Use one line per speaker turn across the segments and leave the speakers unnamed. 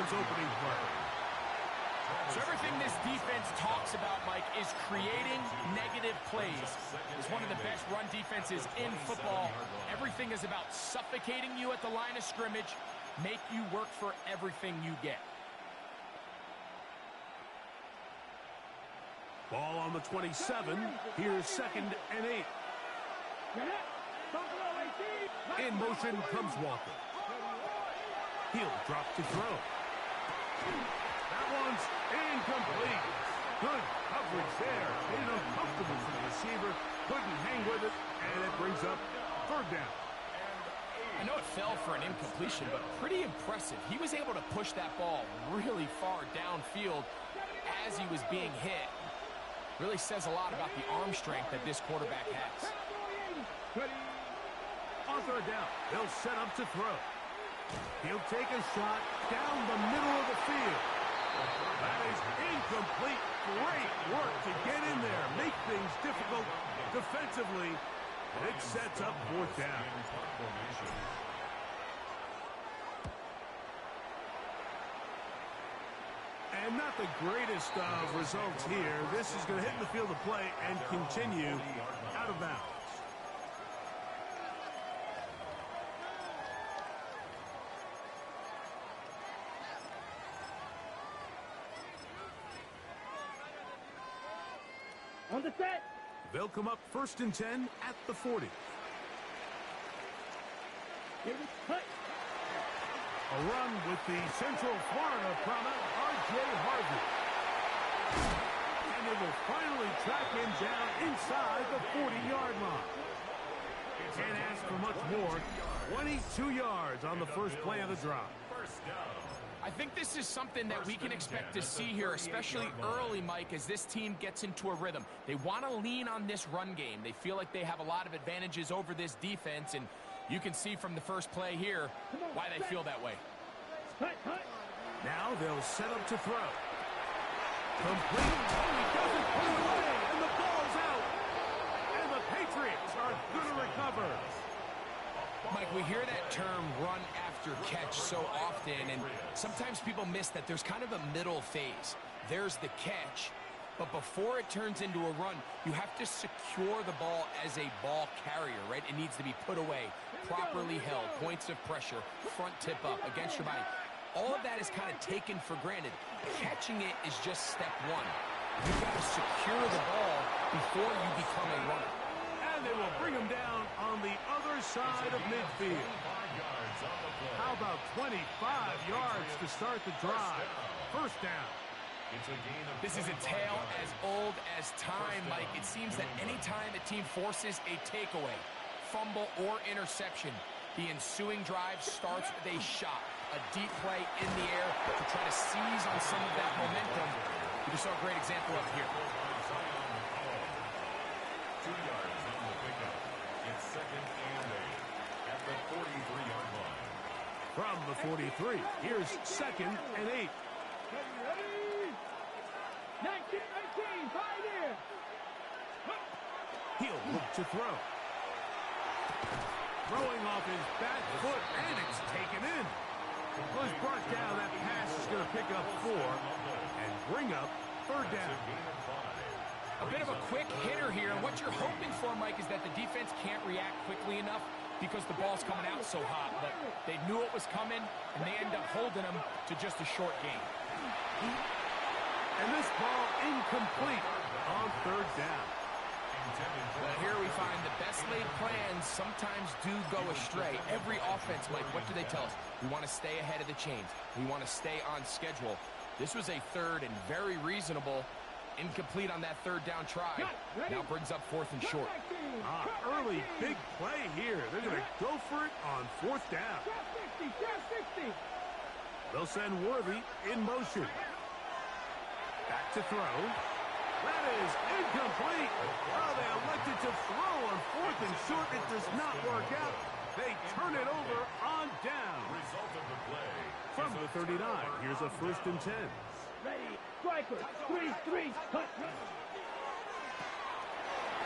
his opening play.
So everything this defense talks about, Mike, is creating negative plays. It's one of the best run defenses in football. Everything is about suffocating you at the line of scrimmage, make you work for everything you get.
Ball on the 27. Here's 2nd and 8. In motion comes Walker. He'll drop to throw. That one's incomplete. Good coverage there. Made it uncomfortable for the receiver. Couldn't hang with it, and it brings up 3rd down.
I know it fell for an incompletion, but pretty impressive. He was able to push that ball really far downfield as he was being hit. Really says a lot about the arm strength that this quarterback has.
On 3rd down, they'll set up to throw. He'll take a shot down the middle of the field. That is incomplete. Great work to get in there, make things difficult defensively. And it sets up 4th down. And not the greatest of results here. This is going to hit the field of play and continue out of bounds.
On the set.
They'll come up 1st and 10 at the 40. A run with the Central Florida product, R.J. Harvey. And it will finally track him down inside the 40-yard line. Can't ask for much more. 22 yards on the first play of the drive.
I think this is something that we can expect to see here, especially early, Mike, as this team gets into a rhythm. They want to lean on this run game. They feel like they have a lot of advantages over this defense, and you can see from the first play here why they feel that way.
Now they'll set up to throw. Complete. Oh, he doesn't put it away, and the ball's out. And the Patriots are going to recover.
Mike, we hear that term run after catch so often, and sometimes people miss that there's kind of a middle phase. There's the catch, but before it turns into a run, you have to secure the ball as a ball carrier, right? It needs to be put away, properly held, points of pressure, front tip up against your body. All of that is kind of taken for granted. Catching it is just step one. You've got to secure the ball before you become a runner.
And they will bring him down on the other side of midfield. How about 25 yards to start the drive? 1st down.
This is a tale as old as time, Mike. It seems that any time a team forces a takeaway, fumble, or interception, the ensuing drive starts with a shot, a deep play in the air to try to seize on some of that momentum. We just saw a great example of here.
2 yards on the pickup. It's 2nd and 8 at the 43-yard line.
From the 43, here's 2nd and 8.
19, fight in.
He'll look to throw. Throwing off his back foot, and it's taken in. Was brought down. That pass is going to pick up 4 and bring up 3rd down.
A bit of a quick hitter here, and what you're hoping for, Mike, is that the defense can't react quickly enough because the ball's coming out so hot. But they knew it was coming, and they end up holding them to just a short game.
And this ball incomplete on 3rd down.
Well, here we find the best laid plans sometimes do go astray. Every offense, Mike, what do they tell us? We want to stay ahead of the chains. We want to stay on schedule. This was a 3rd and very reasonable. Incomplete on that 3rd down try. Now brings up 4th and short.
Early big play here. They're going to go for it on 4th down. They'll send Worthy in motion. Back to throw. That is incomplete. Well, they elected to throw on 4th and short. It does not work out. They turn it over on down.
Result of the play.
From the 39, here's a 1st and 10.
Ready, striker, 3, cut.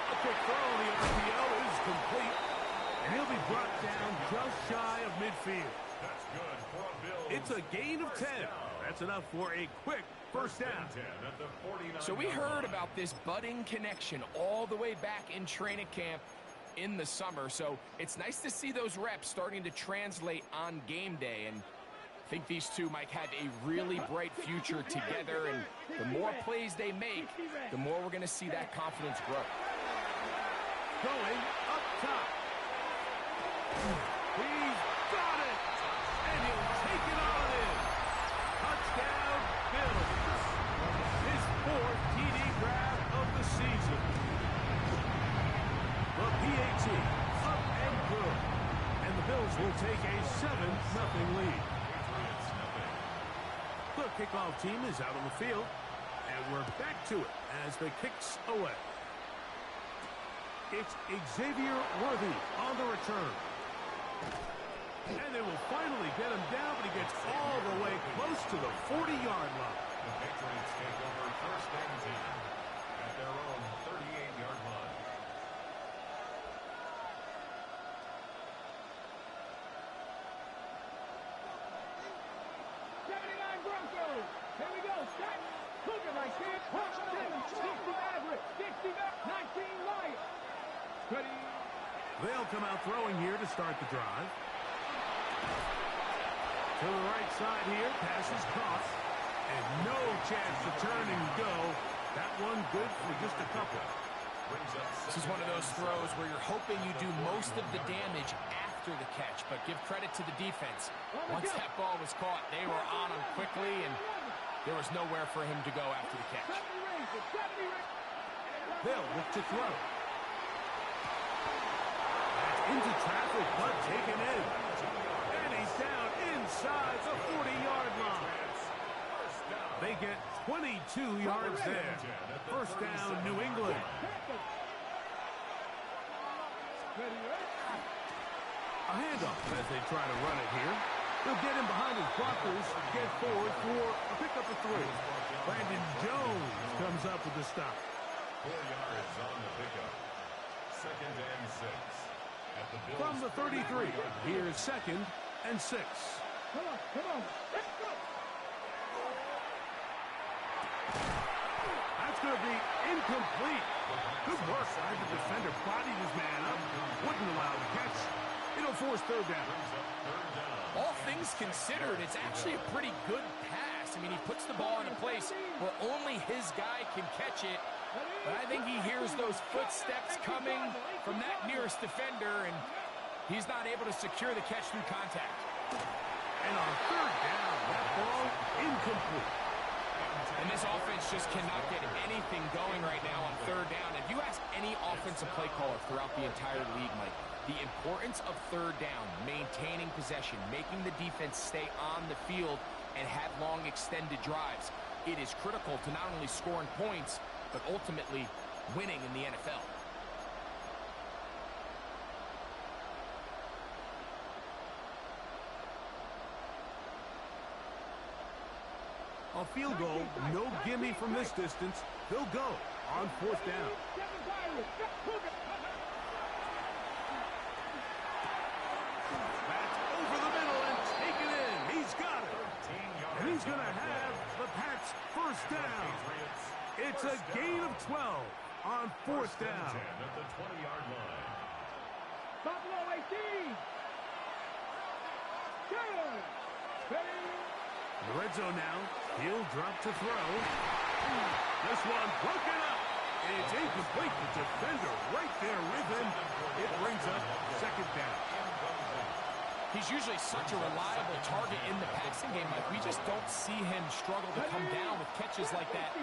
A quick throw on the RPO is complete. And he'll be brought down just shy of midfield.
That's good for a Bills.
It's a gain of 10. That's enough for a quick first down.
10 at the 49.
So we heard about this budding connection all the way back in training camp in the summer. So it's nice to see those reps starting to translate on game day. And I think these two might have a really bright future together. And the more plays they make, the more we're going to see that confidence grow.
Going up top. He's got it. And he'll take it on in. Touchdown, Bills. His 4th TD grab of the season. The PAT up and good. And the Bills will take a 7-0 lead. The kickoff team is out on the field. And we're back to it as the kick's away. It's Xavier Worthy on the return. And they will finally get him down, but he gets all the way close to the 40-yard line.
The Patriots take over first and 10 at their own 38-yard line.
Broncos. Here we go. Set. Looking like this. 60 Maverick. 60 19 Lions. Ready.
They'll come out throwing here to start the drive. To the right side here. Pass is caught. And no chance to turn and go. That one good for just a couple.
This is one of those throws where you're hoping you do most of the damage after the catch, but give credit to the defense. Once that ball was caught, they were on him quickly, and there was nowhere for him to go after the catch.
They'll look to throw. That's into traffic, but taken in. And he's down inside the 40-yard line. They get 22 yards there. First down, New England. A handoff as they try to run it here. They'll get him behind his blockers, get forward for a pickup of 3. Brandon Jones comes up with the stop.
4 yards on the pickup. Second and 6. At the Bills
From the 33, here's 2nd and 6.
Come on. Let's go.
That's going to be incomplete. Good work by the defender. Bodied his man up. Wouldn't allow the catch. It'll force third down.
All things considered, it's actually a pretty good pass. I mean, he puts the ball in a place where only his guy can catch it. But I think he hears those footsteps coming from that nearest defender, and he's not able to secure the catch through contact.
And on third down, that ball incomplete.
And this offense just cannot get anything going right now on third down. If you ask any offensive play caller throughout the entire league, Mike, the importance of third down, maintaining possession, making the defense stay on the field and have long extended drives, it is critical to not only scoring points, but ultimately winning in the NFL.
A field goal, no gimme from this distance. They'll go on fourth down. That's over the middle and taken in. He's got it. And he's going to have the Pats first down. It's a gain of 12 on fourth down.
At the 20-yard line.
Buffalo 18.
In the red zone now. He'll drop to throw. This one broken up. It's incomplete. The defender right there with him. It brings up second down.
He's usually such a reliable target in the passing game. Like, we just don't see him struggle to come down with catches like that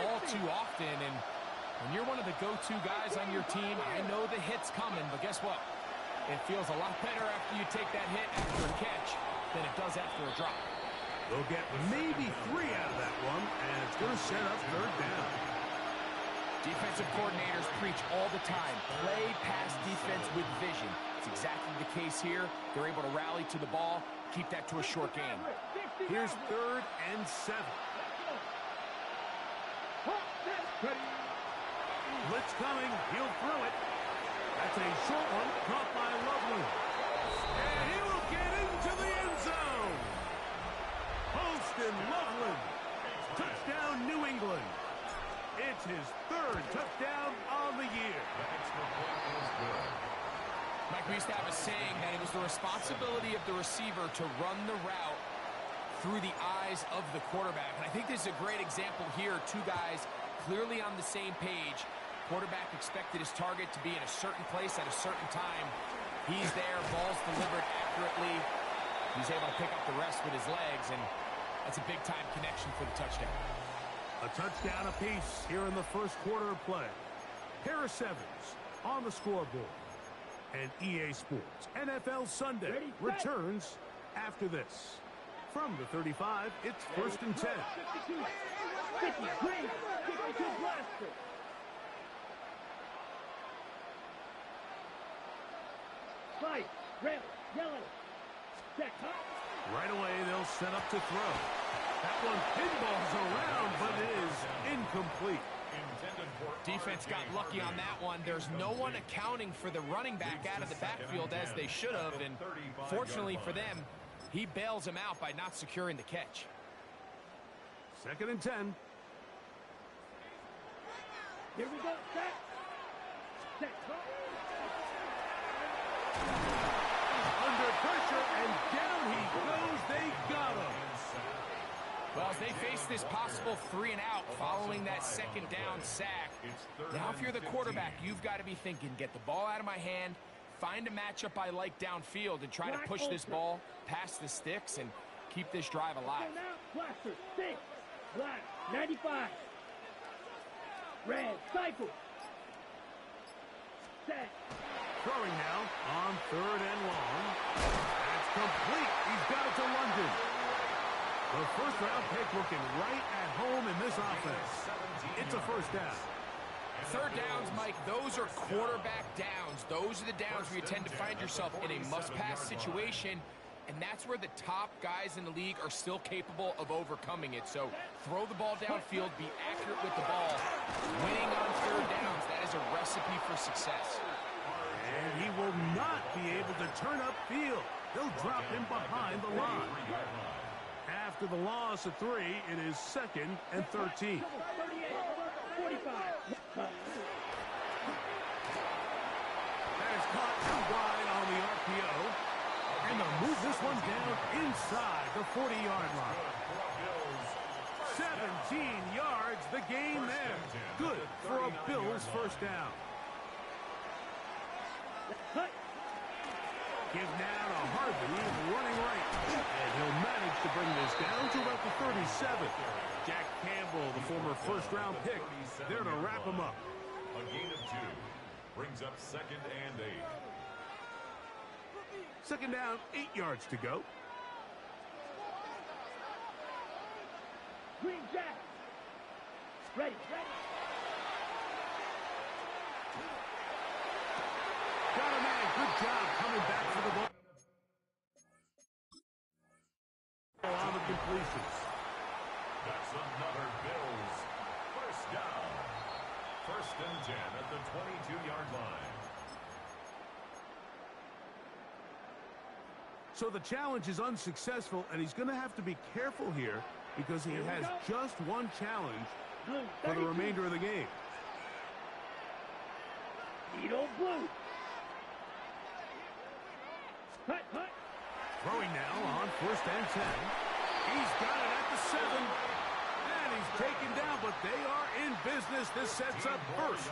all too often. And when you're one of the go-to guys on your team, I know the hit's coming, but guess what? It feels a lot better after you take that hit after a catch than it does after a drop.
They'll get maybe 3 out of that one, and it's going to set up third down.
Defensive coordinators preach all the time, play pass defense with vision. It's exactly the case here. They're able to rally to the ball, keep that to a short game.
Here's 3rd and 7. Blitz coming. He'll throw it. That's a short one caught by Loveland. And he will get into the end zone. Poston Loveland. Touchdown, New England. It's his third touchdown on the year.
Mike, we used to have a saying that it was the responsibility of the receiver to run the route through the eyes of the quarterback. And I think this is a great example here. Two guys clearly on the same page. Quarterback expected his target to be in a certain place at a certain time. He's there, ball's delivered accurately. He's able to pick up the rest with his legs, and that's a big-time connection for the touchdown.
A touchdown apiece here in the first quarter of play. Harris Evans on the scoreboard. And EA Sports NFL Sunday returns after this. From the 35, it's 1st and 10.
50, green, 52 blaster. Fight, red, yellow. Set, hot.
Right away, they'll set up to throw. That one pinballs around, but it is incomplete.
Defense got lucky on that one. There's no one accounting for the running back out of the backfield as they should have, and fortunately for them, he bails him out by not securing the catch.
2nd and 10.
Here we go, set. Set, hot.
Under pressure, and down he goes. They got him.
Well, as they face this possible 3-and-out following that 2nd down sack, now if you're the quarterback, you've got to be thinking, get the ball out of my hand, find a matchup I like downfield, and try to push this ball past the sticks and keep this drive alive.
Blaster, 6, black, 95. Red, cycle. Set.
Throwing now on 3rd and long. That's complete. He's got it to London. The first-round pick looking right at home in this offense. It's a 1st down.
3rd downs, Mike, those are quarterback downs. Those are the downs where you tend to find yourself in a must-pass situation, and that's where the top guys in the league are still capable of overcoming it. So throw the ball downfield, be accurate with the ball. Winning on 3rd downs, that is a recipe for success.
And he will not be able to turn upfield. They'll drop him behind the line. After the loss of 3, it is 2nd and 13.
38, 45.
That is caught too wide on the RPO. And they'll move this one down inside the 40-yard line. 17 yards, the gain there. Good for a Bills 1st down. Give now to Harvey, running right. And he'll manage to bring this down to about the 37. Jack Campbell, the former 1st-round pick, there to wrap him up.
A gain of 2 brings up 2nd and 8.
2nd down, 8 yards to go.
Green Jack. Ready, ready.
Got a man. Good job coming back for the ball. On the completions.
That's another Bills 1st down. 1st and 10 at the 22-yard line.
So the challenge is unsuccessful, and he's going to have to be careful here because he has just one challenge for the remainder of the game.
Needle blue. Hut, hut.
Throwing now on 1st and 10. He's got it at the 7. And he's taken down, but they are in business. This sets up 1st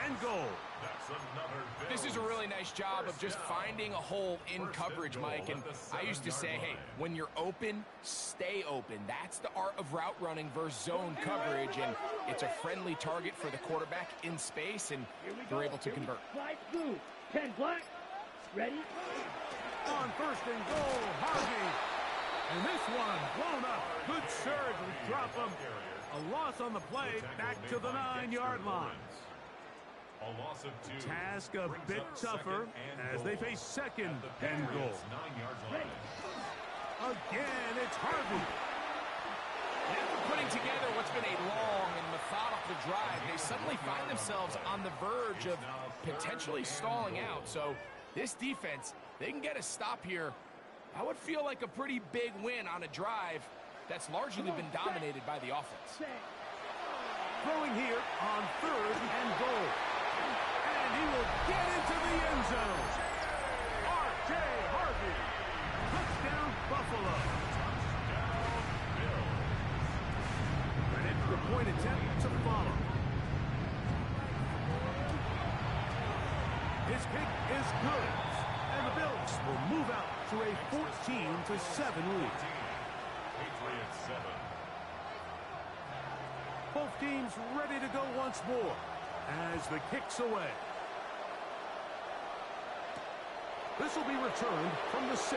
and goal.
That's another Bills.
This is a really nice job of just finding a hole in coverage, Mike. And I used to say, hey, when you're open, stay open. That's the art of route running versus zone coverage. And it's a friendly target for the quarterback in space, and they're able to convert.
Flight blue. 10 black. Ready?
On 1st and goal, Harvey. And this one blown up. Good surge and drop him. A loss on the play, back to the 9-yard line.
A loss of 2.
Task a bit tougher as they face 2nd and goal.
9-yard line.
Again, it's Harvey.
After putting together what's been a long and methodical drive, they suddenly find themselves on the verge of potentially stalling out. So this defense, they can get a stop here. That would feel like a pretty big win on a drive that's largely been dominated by the offense.
Throwing here on 3rd and goal. And he will get into the end zone. R.J. Harvey. Touchdown, Buffalo. An extra point attempt to follow. His kick is good. And the Bills will move out to a 14-7 lead.
Patriots 7.
Both teams ready to go once more as the kick's away. This will be returned from the 6.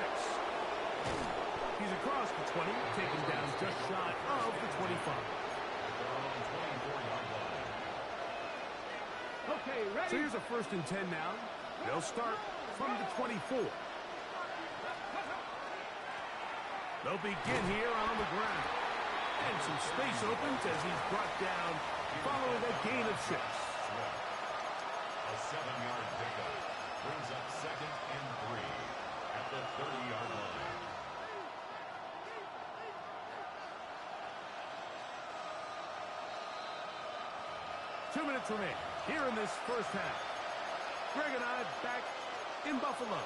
He's across the 20, taken down just shy of the 25.
Okay, ready?
So here's a 1st and 10 now. They'll start from the 24. They'll begin here on the ground. And some space opens as he's brought down following a gain of 6.
A 7-yard pickup brings up 2nd and 3 at the 30-yard line.
Two minutes remain here in this first half. Greg and I back in Buffalo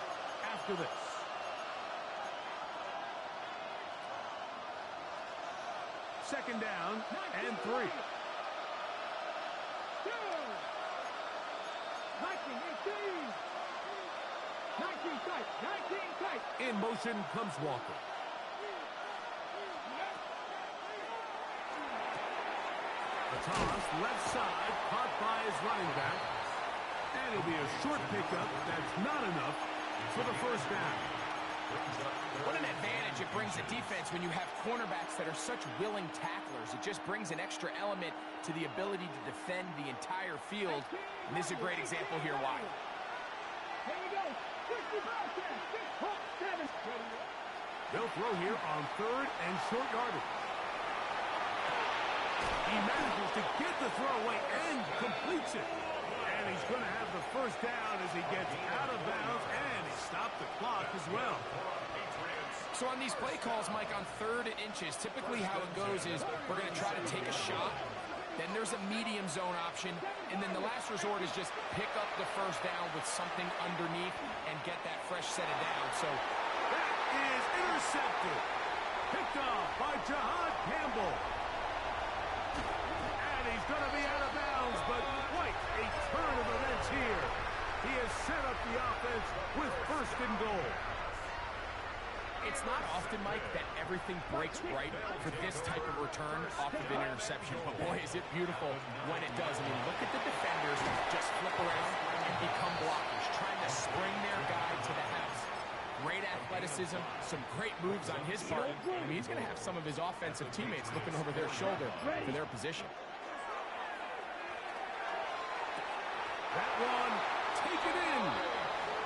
after this. Second down and 3.
19, 19 tight, 19 tight.
In motion comes Walker. The toss, left side, caught by his running back. And it'll be a short pickup that's not enough for the first down.
What an advantage it brings a defense when you have cornerbacks that are such willing tacklers. It just brings an extra element to the ability to defend the entire field. And this is a great example here why.
Here we go. 65, 10, 6, 7.
They'll throw here on 3rd and short yardage. He manages to get the throw away and completes it. And he's going to have the first down as he gets out of bounds, and he stopped the clock as well.
So on these play calls, Mike, on 3rd and inches, typically how it goes is we're going to try to take a shot. Then there's a medium zone option. And then the last resort is just pick up the first down with something underneath and get that fresh set of downs. So
that is intercepted. Picked off by Jahad Campbell. And he's going to be out of bounds, but quite a turn of events here. He has set up the offense with 1st and goal.
It's not often, Mike, that everything breaks right for this type of return off of an interception. But boy, is it beautiful when it does. I mean, look at the defenders just flip around and become blockers, trying to spring their guy to the house. Great athleticism, some great moves on his part. I mean, he's going to have some of his offensive teammates looking over their shoulder for their position.
That one, take it in.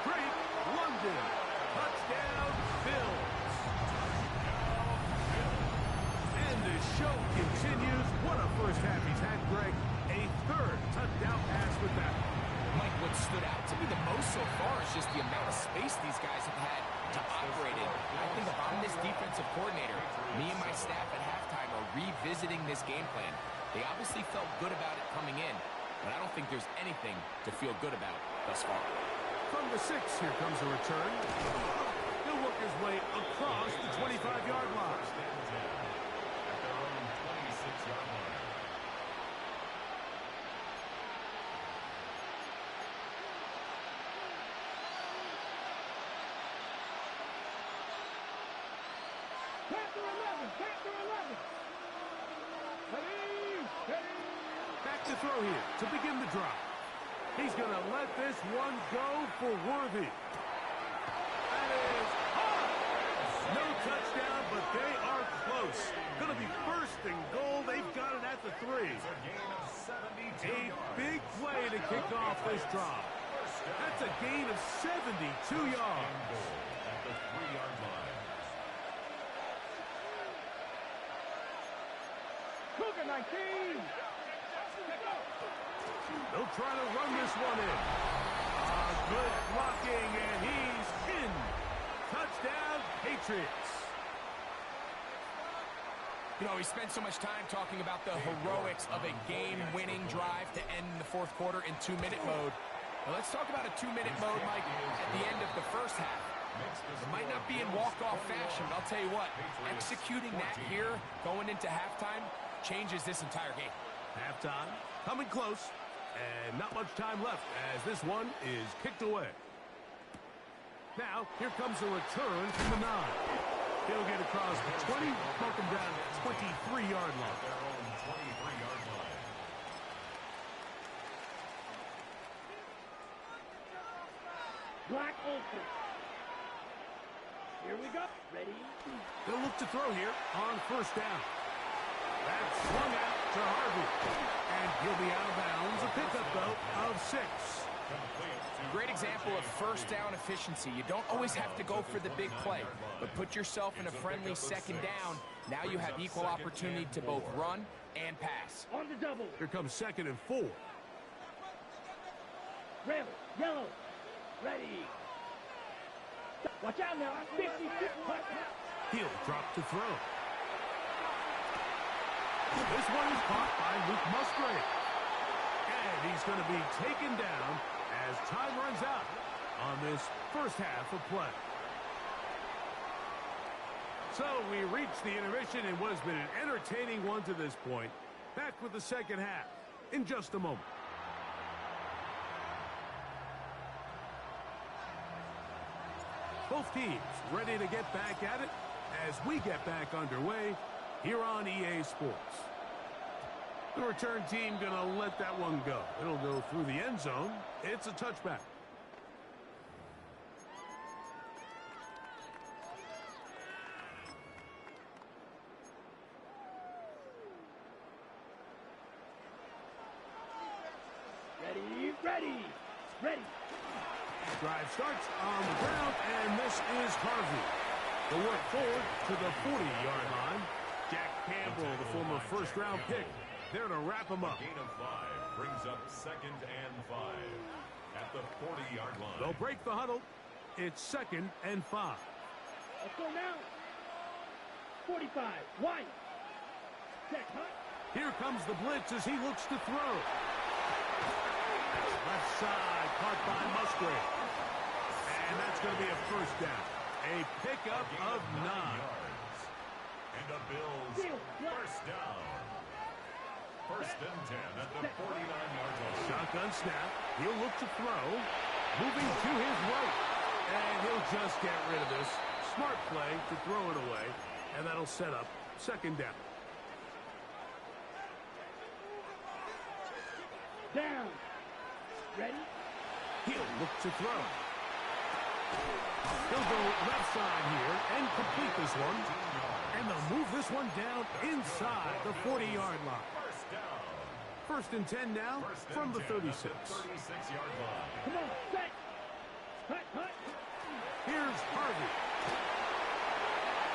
Drake London. Touchdown, Bills. And the show continues. What a first half he's had, Greg. A 3rd touchdown pass with that.
Mike, what stood out to me the most so far is just the amount of space these guys have had to operate in. I think if I'm this defensive coordinator, me and my staff at halftime are revisiting this game plan. They obviously felt good about it coming in, but I don't think there's anything to feel good about thus far.
From the 6, here comes a return. He'll work his way across the 25-yard line.
At their own 26-yard line.
Panther 11, Panther 11. Ready, ready.
Back to throw here to begin the drive. He's going to let this one go for Worthy. That is high. No touchdown, but they are close. Going to be 1st and goal. They've got it at the 3. A big play to kick off this drive. That's a gain of 72 yards.
At the 3-yard line.
Cougar 19.
They'll try to run this one in. Good blocking, and he's in. Touchdown, Patriots.
You know, we spent so much time talking about the heroics of a game-winning drive to end the fourth quarter in 2-minute mode. Well, let's talk about a 2-minute mode, Mike, at the end of the first half. It might not be in walk-off fashion, but I'll tell you what, executing that here, going into halftime, changes this entire game.
Halftime, coming close, and not much time left as this one is kicked away. Now, here comes a return from the 9. He'll get across the 20, mark him down at 23-yard line.
Their own 23-yard line.
Black open. Here we go. Ready?
They'll look to throw here on first down. That's swung out to Harvey. And he'll be out of bounds. A pickup, though, of 6.
Great example of first down efficiency. You don't always have to go for the big play, but put yourself in a friendly second down. Now you have equal opportunity to both run and pass.
On the double.
Here comes 2nd and 4.
Red, yellow. Ready. Watch out now. 50.
He'll drop to throw. This one is caught by Luke Musgrave. And he's going to be taken down as time runs out on this first half of play. So we reach the intermission in what has been an entertaining one to this point. Back with the second half in just a moment. Both teams ready to get back at it as we get back underway here on EA Sports. The return team going to let that one go. It'll go through the end zone. It's a touchback.
Ready.
Drive starts on the ground, and this is Harvey. The work forward to the 40-yard line. Jack Campbell, the former first-round pick, there to wrap him up.
Gain of 5 brings up 2nd and 5 at the 40-yard line.
They'll break the huddle. It's 2nd and 5.
Let's go now. 45. White. Check, huh?
Here comes the blitz as he looks to throw. Left side, caught by Musgrave. And that's going to be a first down. A pickup of 9.
Yards. And the Bills first down. 1st and 10 at the 49-yard line.
Shotgun snap. He'll look to throw. Moving to his right. And he'll just get rid of this. Smart play to throw it away. And that'll set up 2nd down.
Down. Ready?
He'll look to throw. He'll go left side here and complete this one. And they'll move this one down inside the 40-yard line.
First down.
1st and 10 now from the 36.
36-yard line.
Come on, set. Hut.
Here's Harvey.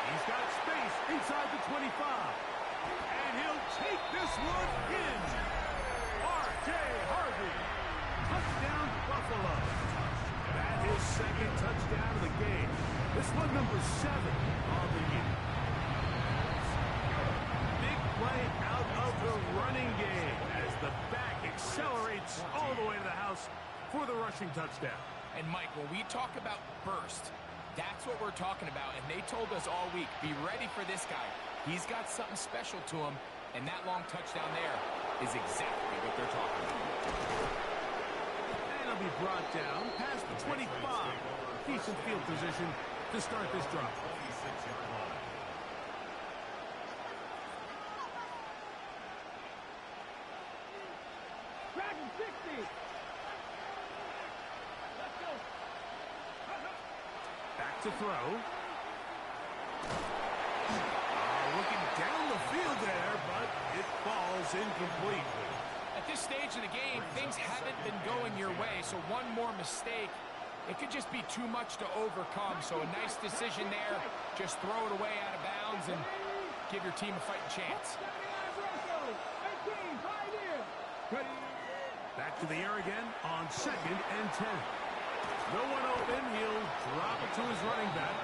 He's got space inside the 25. And he'll take this one in. R.J. Harvey. Touchdown, Buffalo. That is 2nd touchdown of the game. This one number 7 on the year. Big play out of the running game as the back accelerates all the way to the house for the rushing touchdown.
And Mike, when we talk about burst, that's what we're talking about. And they told us all week, be ready for this guy. He's got something special to him. And that long touchdown there is exactly what they're talking about.
And he'll be brought down past the 25. Decent field position to start this drive.
26-yard line.
Dragon 60. Let's go.
Back to throw. Looking down the field there, but it falls incomplete.
At this stage of the game, things haven't been going your way, so one more mistake, it could just be too much to overcome. So a nice decision there. Just throw it away out of bounds and give your team a fighting chance.
79 Broncos. 18, right here. Ready.
Back to the air again on 2nd and 10. No one open. He'll drop it to his running back.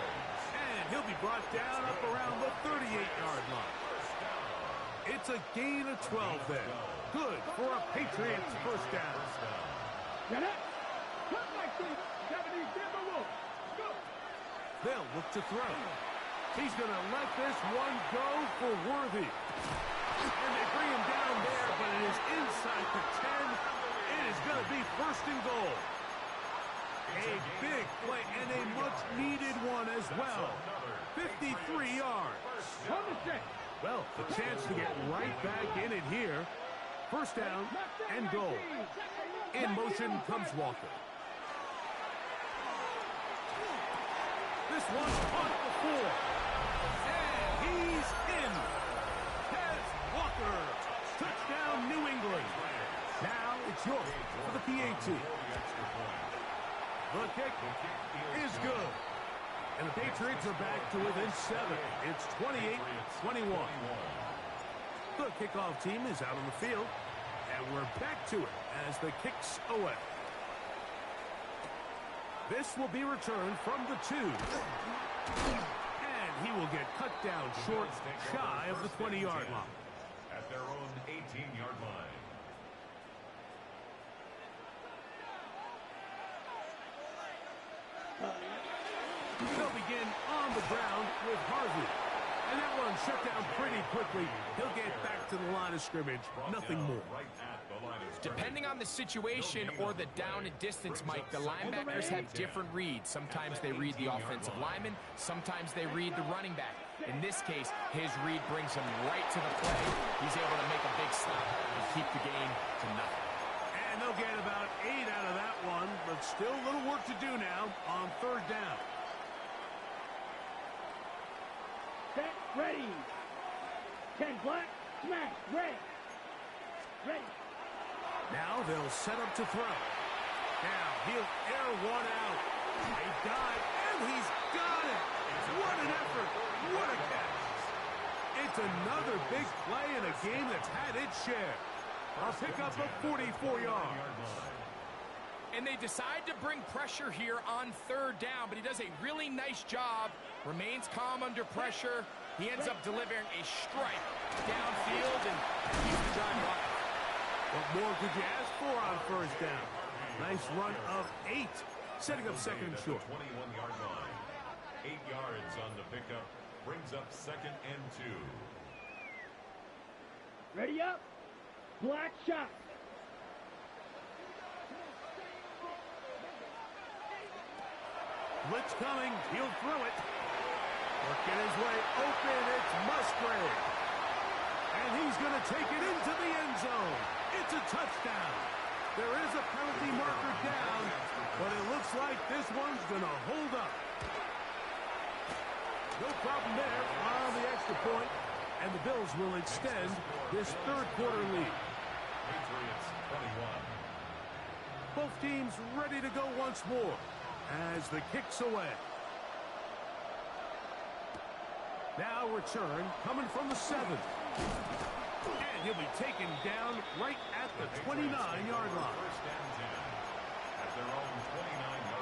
And he'll be brought down up around the 38-yard line. It's a gain of 12 there. Good for a Patriots first down.
Get it. Cut like this. 70 Timberwolves. Go.
They'll look to throw. He's going to let this one go for Worthy. And they bring him down there, but it is inside the 10. It is going to be 1st and goal. A big play and a much-needed one as well. 53 yards.
On the set.
Well, the chance to get right back in it here. 1st down and goal. In motion comes Walker. This one's on the 4. And he's in. Tez Walker. Touchdown, New England. Now it's York for the PAT. The kick is good. And the Patriots are back to within 7. It's 28-21. The kickoff team is out on the field. And we're back to it as the kick's away. This will be returned from the 2. And he will get cut down short, shy of the 20-yard line.
At their own 18-yard line.
They'll begin on the ground with Harvey. And that one shut down pretty quickly. He'll get back to the line of scrimmage. Nothing more.
Depending on the situation or the down and distance, Mike, the linebackers have different reads. Sometimes they read the offensive lineman. Sometimes they read the running back. In this case, his read brings him right to the play. He's able to make a big stop and keep the game to nothing.
And they'll get about 8 out of that one, but still a little work to do now on 3rd down.
Set. Ready. 10 black. Smash. Red. Ready.
Now they'll set up to throw. Now he'll air one out. A dive, and he's got it. What an effort. What a catch. It's another big play in a game that's had its share. A pickup of 44 yards.
And they decide to bring pressure here on 3rd down, but he does a really nice job. Remains calm under pressure. He ends up delivering a strike downfield and keeps the drive alive.
What more could you ask for on 1st down? Nice run of 8, setting up 2nd and short.
21-yard line. 8 yards on the pickup. Brings up 2nd and 2.
Ready up. Black shot.
Blitz coming. He'll throw it. Working his way open. It's Musgrave. And he's going to take it into the end zone. It's a touchdown. There is a penalty marker down, but it looks like this one's going to hold up. No problem there on the extra point, and the Bills will extend this 3rd quarter lead.
Patriots 21.
Both teams ready to go once more as the kick's away. Now return coming from the 7. And he'll be taken down right at the 29-yard line.
1st and 10 at their own 29-yard